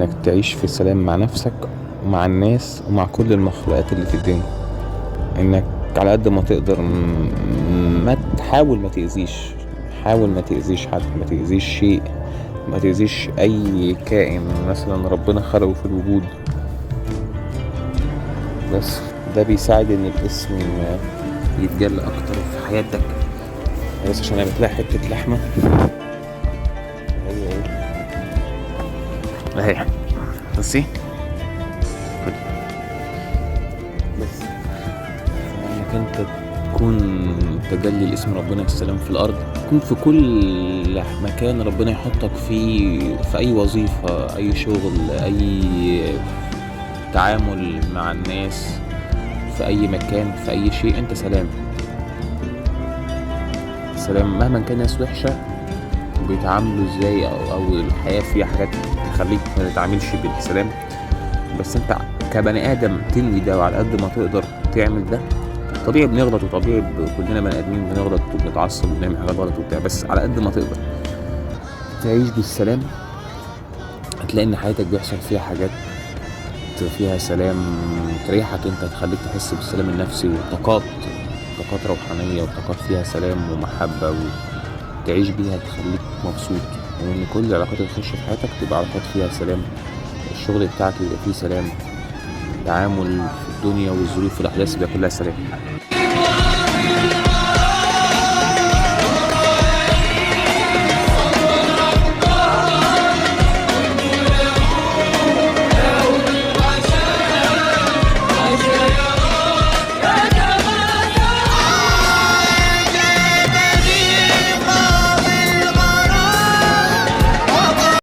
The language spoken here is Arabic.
انك تعيش في سلام مع نفسك ومع الناس ومع كل المخلوقات اللي في الدنيا. انك على قد ما تقدر ما تحاول ما تأذيش، حاول ما تأذيش حد، ما تأذيش شيء، ما تأذيش اي كائن مثلا ربنا خلقه في الوجود. بس ده بيساعد ان الاسم يتجلى اكتر في حياتك. بس عشان انا بتلاقي حتة لحمة هي اهي، بصي خدي. بس انك انت تكون تجلي الاسم ربنا السلام في الارض، تكون في كل مكان ربنا يحطك فيه، في اي وظيفة، اي شغل، اي تعامل مع الناس، في اي مكان، في اي شيء، انت سلام. سلام مهما كان ناس وحشة بيتعاملوا ازاي، او الحياة فيها حاجات تخليك ما تتعاملش بالسلام، بس انت كبني ادم تنوي ده وعلى قد ما تقدر تعمل ده. طبيعي بنغلط، وطبيعي كلنا بني ادمين بنغلط وبنتعصب وبنعمل حاجات غلط وبتاع، بس على قد ما تقدر تعيش بالسلام هتلاقي ان حياتك بيحصل فيها حاجات فيها سلام تريحك انت، تخليك تحس بالسلام النفسي، طاقات روحانية وطاقات فيها سلام ومحبة وتعيش بيها تخليك مبسوط. وان كل العلاقات اللي تخش في حياتك تبقى علاقات فيها سلام، الشغل بتاعك يبقى فيه سلام، التعامل في الدنيا والظروف والأحداث يبقى كلها سلام.